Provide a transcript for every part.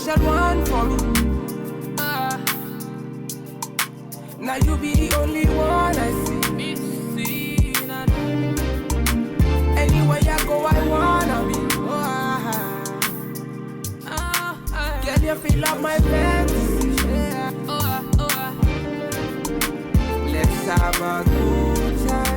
special one for me. Now you be the only one I see. Anywhere I go, I wanna be. Can you feel up my fantasy? Let's have a good time.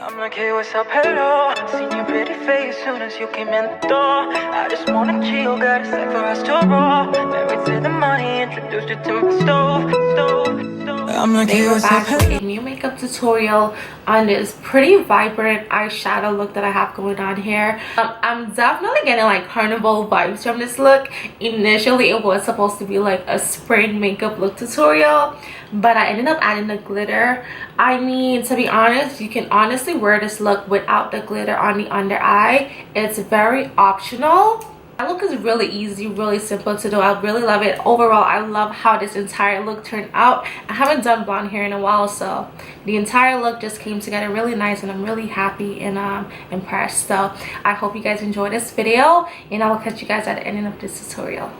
I'm like, hey, what's up, hello. Seen your pretty face soon as you came in the door. I just wanna chill, got a set for us to roll. Married to the money, introduced you to my stove. I'm like, hey, what's up, hello. A new makeup tutorial on this pretty vibrant eyeshadow look that I have going on here. I'm definitely getting like carnival vibes from this look. Initially it was supposed to be like a spring makeup look tutorial, but I ended up adding the glitter. I mean, to be honest, you can honestly wear this look without the glitter on the under eye. It's very optional. That look is really easy, really simple to do. I really love it. Overall, I love how this entire look turned out. I haven't done blonde hair in a while, so the entire look just came together really nice, and I'm really happy and impressed. So I hope you guys enjoy this video, and I will catch you guys at the end of this tutorial.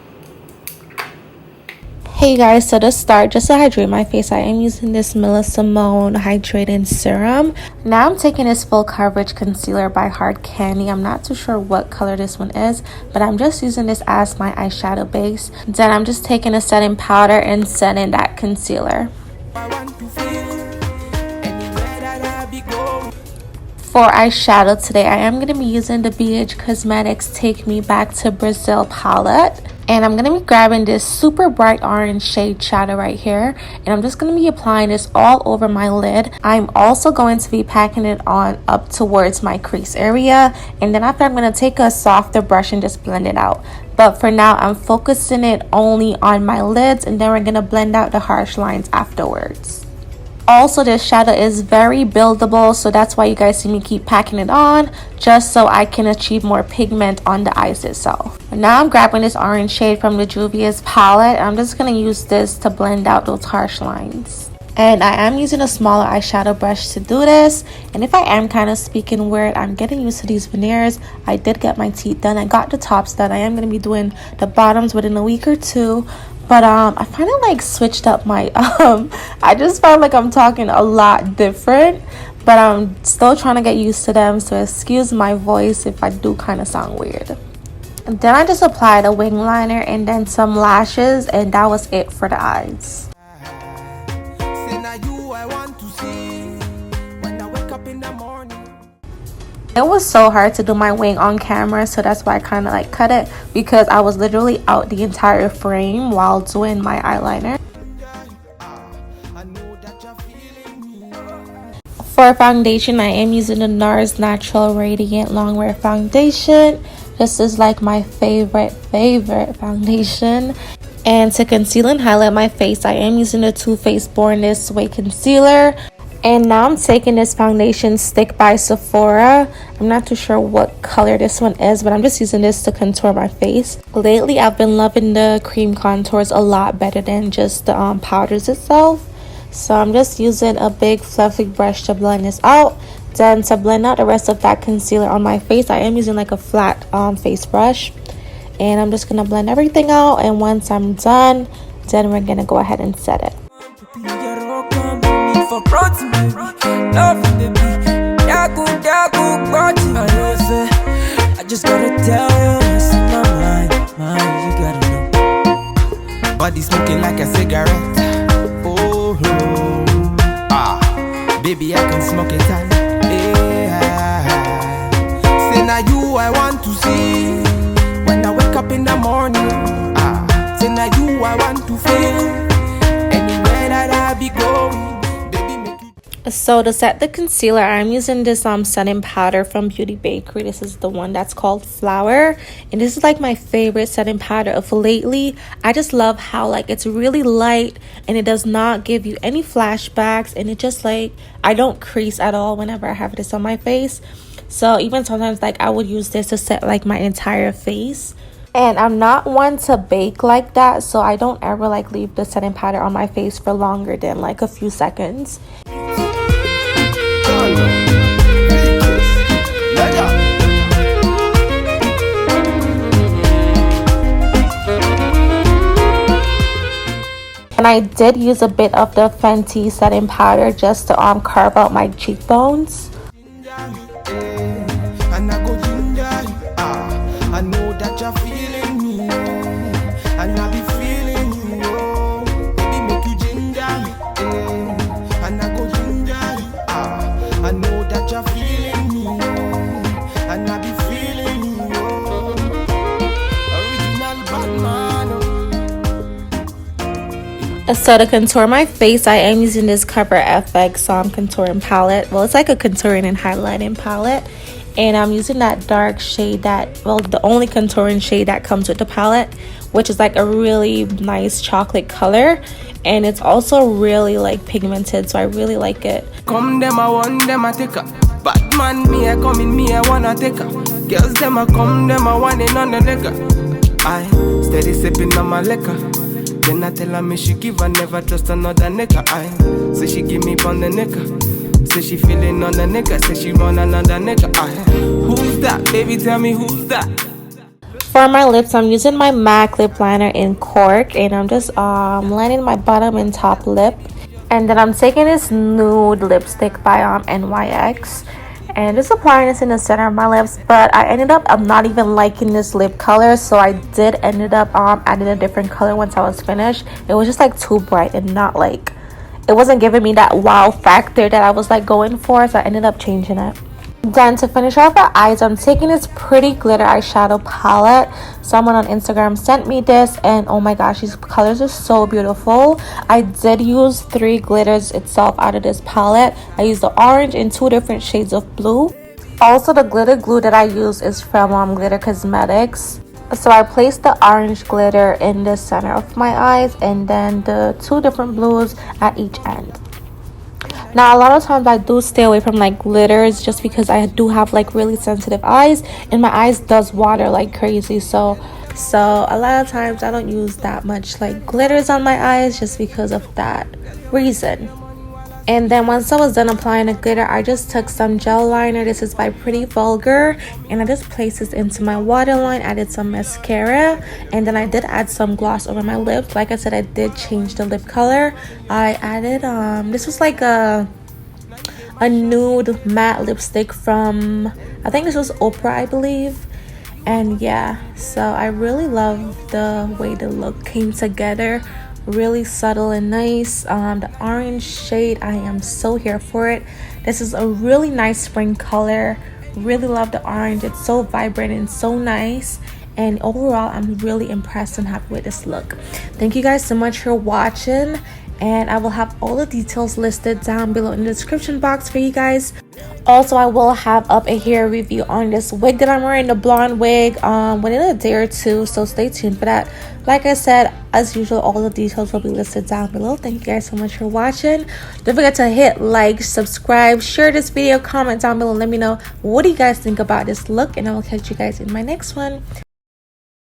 Hey guys, so to start, just to hydrate my face, I am using this Mila Simone hydrating serum. Now I'm taking this full coverage concealer by Hard Candy. I'm not too sure what color this one is, but I'm just using this as my eyeshadow base. Then I'm just taking a setting powder and setting that concealer. For eyeshadow today, I am going to be using the BH Cosmetics Take Me Back to Brazil palette. And I'm going to be grabbing this super bright orange shade shadow right here. And I'm just going to be applying this all over my lid. I'm also going to be packing it on up towards my crease area. And then after, I'm going to take a softer brush and just blend it out. But for now, I'm focusing it only on my lids. And then we're going to blend out the harsh lines afterwards. Also, this shadow is very buildable, so that's why you guys see me keep packing it on, just so I can achieve more pigment on the eyes itself. Now I'm grabbing this orange shade from the Juvia's palette. I'm just going to use this to blend out those harsh lines. And I am using a smaller eyeshadow brush to do this. And if I am kind of speaking weird, I'm getting used to these veneers. I did get my teeth done. I got the tops done. I am going to be doing the bottoms within a week or two. But I kind of like switched up my I just felt like I'm talking a lot different, but I'm still trying to get used to them, so excuse my voice if I do kind of sound weird. And then I just applied a wing liner and then some lashes, and that was it for the eyes. It was so hard to do my wing on camera, so that's why I kind of like cut it, because I was literally out the entire frame while doing my eyeliner. For foundation, I am using the Nars Natural Radiant Longwear Foundation. This is like my favorite foundation. And to conceal and highlight my face, I am using the Too Faced Born This Way concealer. And now I'm taking this foundation stick by Sephora. I'm not too sure what color this one is, but I'm just using this to contour my face. Lately, I've been loving the cream contours a lot better than just the powders itself. So I'm just using a big fluffy brush to blend this out. Then to blend out the rest of that concealer on my face, I am using like a flat face brush. And I'm just going to blend everything out. And once I'm done, then we're going to go ahead and set it. For protein, baby, love baby, I just gotta tell you, what's in my mind, you gotta know. Body smoking like a cigarette. Oh, baby, I can smoke it all. Yeah. Say now you I want to see when I wake up in the morning. Say now you I want to feel anywhere that I be going. So to set the concealer, I'm using this setting powder from Bakerie. This is the one that's called Flower, and this is like my favorite setting powder of lately. I just love how like it's really light and it does not give you any flashbacks, and it just like I don't crease at all whenever I have this on my face. So even sometimes like I would use this to set like my entire face. And I'm not one to bake like that, so I don't ever like leave the setting powder on my face for longer than like a few seconds. And I did use a bit of the Fenty setting powder just to carve out my cheekbones. And I go ginger you. I know that you're feeling me, and I be feeling you. Oh, baby, make you ginger me, and I go ginger you. I know that you're feeling me, and I be feeling you. Oh, original Batman. So to contour my face, I am using this Cover FX contouring palette. Well, it's like a contouring and highlighting palette. And I'm using that dark shade that, well, the only contouring shade that comes with the palette, which is like a really nice chocolate color. And it's also really like pigmented, so I really like it. Come them, I want them, I take her. Batman, me, I come in, me, I wanna take her. Girls, them, I come, them, I want it on the nigga. I steady sipping on my liquor. Then I tell her me she give her never trust another nigga. I say she give me on the nigga. Say she feeling on the nigga. Say she want another nigga. Who's that? Baby, tell me who's that? For my lips, I'm using my MAC lip liner in Cork, and I'm just lining my bottom and top lip. And then I'm taking this nude lipstick by NYX, and just applying this in the center of my lips. But I ended up not even liking this lip color, so I did ended up adding a different color once I was finished. It was just like too bright and not like, it wasn't giving me that wow factor that I was like going for, so I ended up changing it. Then to finish off the eyes, I'm taking this pretty glitter eyeshadow palette. Someone on Instagram sent me this, and oh my gosh, these colors are so beautiful. I did use 3 glitters itself out of this palette. I used the orange in 2 different shades of blue. Also, the glitter glue that I use is from Glitter Cosmetics. So I placed the orange glitter in the center of my eyes, and then the 2 different blues at each end. Now, a lot of times I do stay away from like glitters just because I do have like really sensitive eyes, and my eyes does water like crazy. So a lot of times I don't use that much like glitters on my eyes just because of that reason. And then once I was done applying the glitter, I just took some gel liner. This is by Pretty Vulgar, and I just placed this into my waterline, added some mascara, and then I did add some gloss over my lips. Like I said, I did change the lip color. I added this was like a nude matte lipstick from, I think this was Ofra, I believe. And yeah, so I really love the way the look came together. Really subtle and nice. The orange shade, I am so here for it. This is a really nice spring color. Really love the orange. It's so vibrant and so nice, and overall I'm really impressed and happy with this look. Thank you guys so much for watching, and I will have all the details listed down below in the description box for you guys. Also, I will have up a hair review on this wig that I'm wearing, the blonde wig, within a day or 2, so stay tuned for that. Like I said, as usual, all the details will be listed down below. Thank you guys so much for watching. Don't forget to hit like, subscribe, share this video, comment down below, and let me know what do you guys think about this look, and I will catch you guys in my next one.